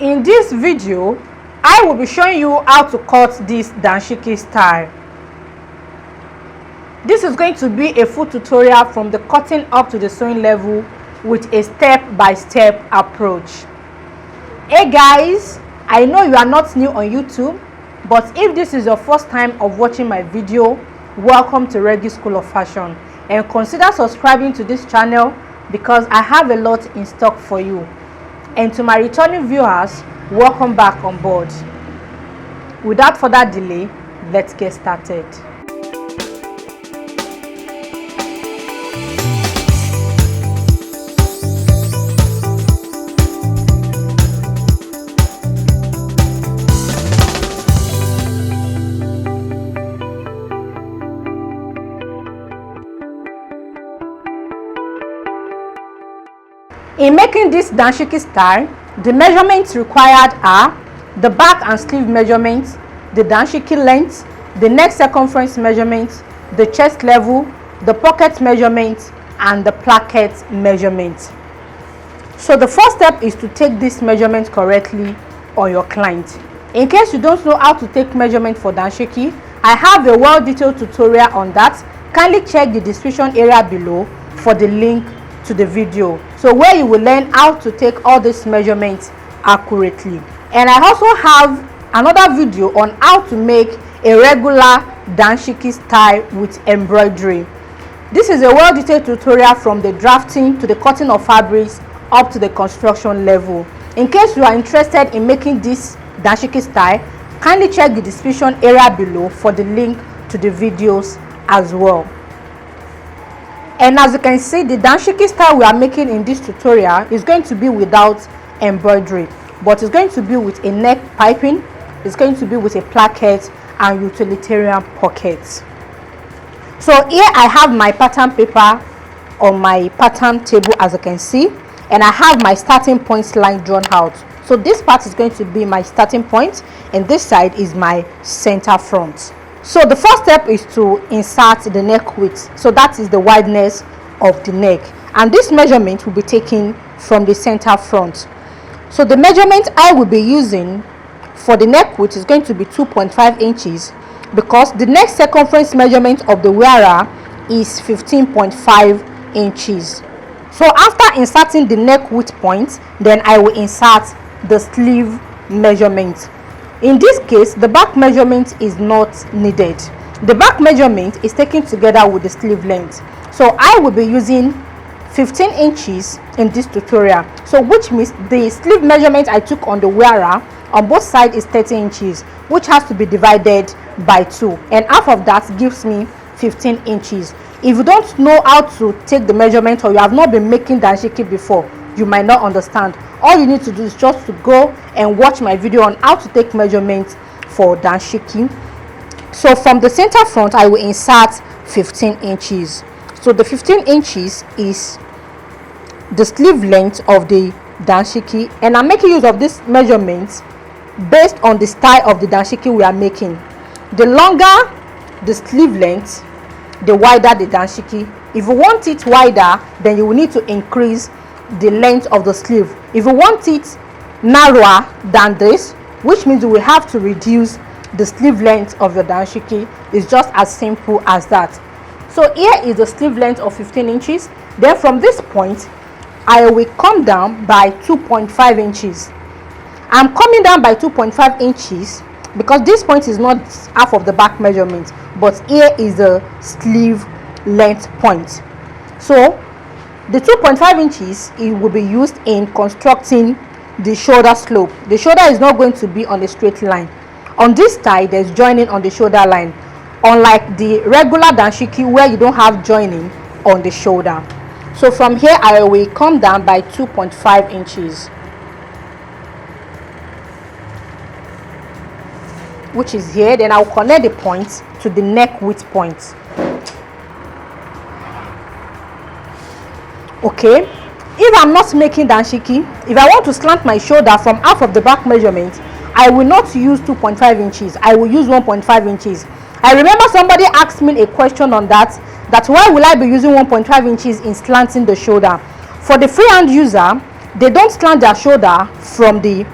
In this video, I will be showing you how to cut this Danshiki style. This is going to be a full tutorial from the cutting up to the sewing level with a step-by-step approach. Hey guys, I know you are not new on YouTube, but if this is your first time of watching my video, welcome to Regi School of Fashion, and consider subscribing to this channel because I have a lot in stock for you. And to my returning viewers, welcome back on board. Without further delay, let's get started. In making this Danshiki style, the measurements required are the back and sleeve measurements, the Danshiki length, the neck circumference measurements, the chest level, the pocket measurements, and the placket measurements. So the first step is to take this measurement correctly on your client. In case you don't know how to take measurement for Danshiki, I have a well-detailed tutorial on that. Kindly check the description area below for the link to the video, so where you will learn how to take all these measurements accurately. And I also have another video on how to make a regular Danshiki style with embroidery. This is a well-detailed tutorial from the drafting to the cutting of fabrics up to the construction level. In case you are interested in making this Danshiki style, kindly check the description area below for the link to the videos as well. And as you can see, the Danshiki style we are making in this tutorial is going to be without embroidery, but it's going to be with a neck piping, it's going to be with a placket and utilitarian pockets. So here I have my pattern paper on my pattern table, as you can see, and I have my starting points line drawn out. So this part is going to be my starting point and this side is my center front. So the first step is to insert the neck width, so that is the wideness of the neck, and this measurement will be taken from the center front. So the measurement I will be using for the neck width is going to be 2.5 inches because the neck circumference measurement of the wearer is 15.5 inches. So after inserting the neck width point, then I will insert the sleeve measurement. In this case, the back measurement is not needed. The back measurement is taken together with the sleeve length. So I will be using 15 inches in this tutorial. So which means the sleeve measurement I took on the wearer on both sides is 30 inches, which has to be divided by 2. And half of that gives me 15 inches. If you don't know how to take the measurement or you have not been making Danshiki before, you might not understand. All you need to do is just to go and watch my video on how to take measurements for Danshiki. So from the center front, I will insert 15 inches. So the 15 inches is the sleeve length of the Danshiki, and I'm making use of this measurement based on the style of the Danshiki we are making. The longer the sleeve length, the wider the Danshiki. If you want it wider, then you will need to increase the length of the sleeve. If you want it narrower than this, which means you will have to reduce the sleeve length of your Danshiki. It's just as simple as that. So here is the sleeve length of 15 inches. Then from this point, I will come down by 2.5 inches. I'm coming down by 2.5 inches because this point is not half of the back measurement, but here is the sleeve length point. So the 2.5 inches, it will be used in constructing the shoulder slope. The shoulder is not going to be on a straight line. On this side, there's joining on the shoulder line, unlike the regular Danshiki where you don't have joining on the shoulder. So from here, I will come down by 2.5 inches, which is here. Then I'll connect the point to the neck width point. Okay, if I'm not making Danshiki, if I want to slant my shoulder from half of the back measurement, I will not use 2.5 inches. I will use 1.5 inches. I remember somebody asked me a question on that why will I be using 1.5 inches in slanting the shoulder. For the freehand user, they don't slant their shoulder from the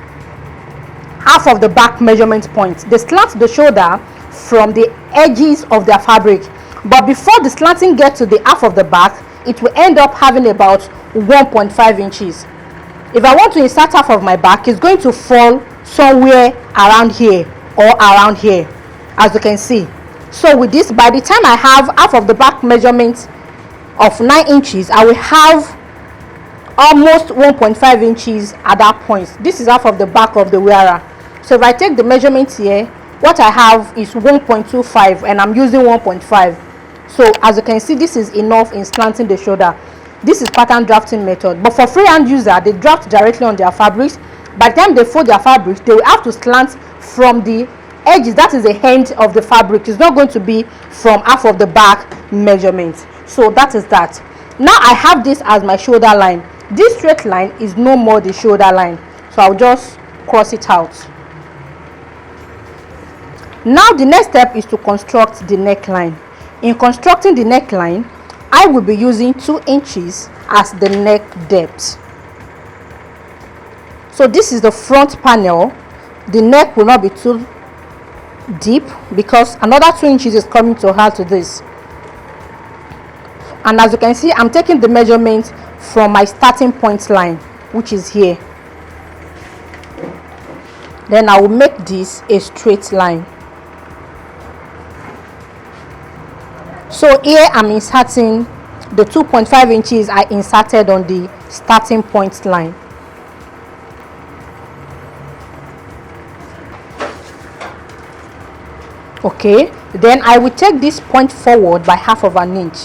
half of the back measurement point. They slant the shoulder from the edges of their fabric, but before the slanting gets to the half of the back, it will end up having about 1.5 inches. If I want to insert half of my back, it's going to fall somewhere around here or around here, as you can see. So with this, by the time I have half of the back measurement of 9 inches, I will have almost 1.5 inches at that point. This is half of the back of the wearer. So if I take the measurement here, what I have is 1.25 and I'm using 1.5. So as you can see, this is enough in slanting the shoulder. This is pattern drafting method, but for freehand user, they draft directly on their fabrics. By the time they fold their fabrics, they will have to slant from the edges, that is the end of the fabric. It's not going to be from half of the back measurement. So that is that. Now I have this as my shoulder line. This straight line is no more the shoulder line, so I'll just cross it out. Now the next step is to construct the neckline. In constructing the neckline, I will be using 2 inches as the neck depth. So this is the front panel. The neck will not be too deep because another 2 inches is coming to add to this. And as you can see, I'm taking the measurement from my starting point line, which is here. Then I will make this a straight line. So here I'm inserting the 2.5 inches I inserted on the starting point line. Okay, then I will take this point forward by half of an inch.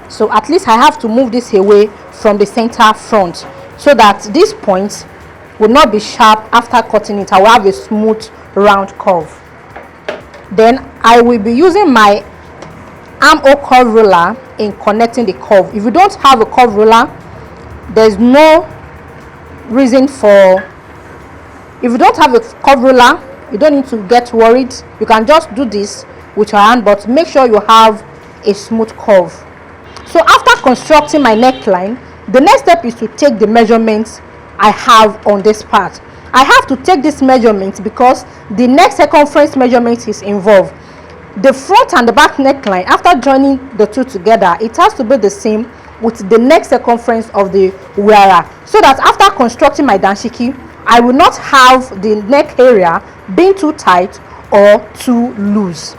So at least I have to move this away from the center front so that this point will not be sharp after cutting it. I will have a smooth round curve. Then I will be using my armhole curve ruler in connecting the curve. If you don't have a curve ruler, there's no reason for, if you don't have a curve ruler, you don't need to get worried. You can just do this with your hand, but make sure you have a smooth curve. So after constructing my neckline, the next step is to take the measurements I have on this part. I have to take this measurement because the neck circumference measurement is involved. The front and the back neckline, after joining the two together, it has to be the same with the neck circumference of the wearer, so that after constructing my danshiki, I will not have the neck area being too tight or too loose.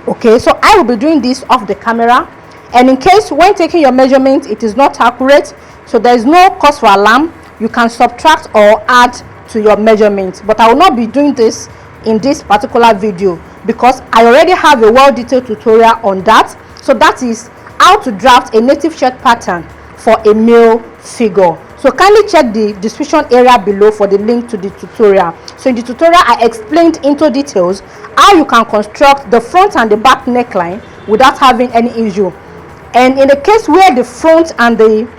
Okay, so I will be doing this off the camera, and in case when taking your measurement it is not accurate, so there is no cause for alarm, you can subtract or add to your measurement. But I will not be doing this in this particular video because I already have a well-detailed tutorial on that. So that is how to draft a native shirt pattern for a male figure. So kindly check the description area below for the link to the tutorial. So in the tutorial I explained into details how you can construct the front and the back neckline without having any issue. And in the case where the front and the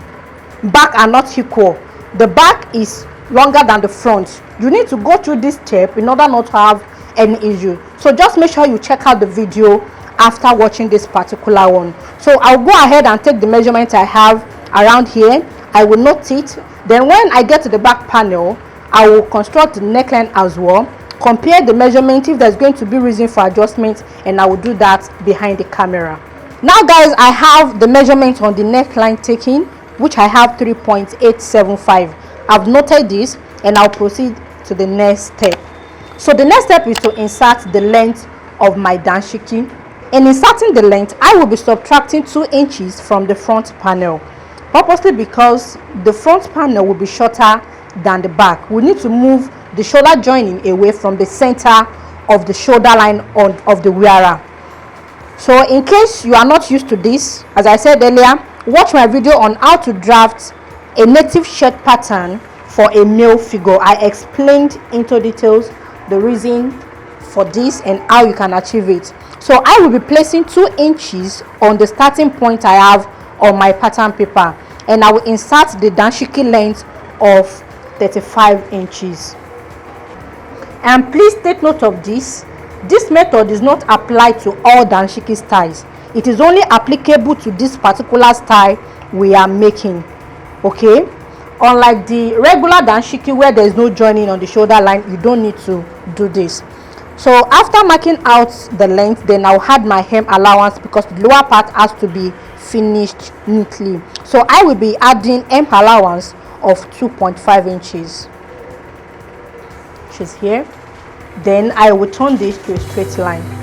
back are not equal, the back is longer than the front, you need to go through this step in order not to have any issue. So just make sure you check out the video after watching this particular one. So I'll go ahead and take the measurement I have around here. I will note it. Then when I get to the back panel, I will construct the neckline as well, compare the measurement if there's going to be reason for adjustment, and I will do that behind the camera. Now guys, I have the measurement on the neckline taken, which I have 3.875. I've noted this and I'll proceed to the next step. So the next step is to insert the length of my danshiki. In inserting the length, I will be subtracting 2 inches from the front panel, purposely because the front panel will be shorter than the back. We need to move the shoulder joining away from the center of the shoulder line of the wearer. So in case you are not used to this, as I said earlier, watch my video on how to draft a native shirt pattern for a male figure. I explained into details the reason for this and how you can achieve it. So I will be placing 2 inches on the starting point I have on my pattern paper, and I will insert the danshiki length of 35 inches. And please take note of this. This method is not applied to all danshiki styles. It is only applicable to this particular style we are making. Okay, Unlike the regular danshiki where there is no joining on the shoulder line, you don't need to do this. So after marking out the length, then I'll add my hem allowance because the lower part has to be finished neatly. So I will be adding hem allowance of 2.5 inches, which is here. Then I will turn this to a straight line.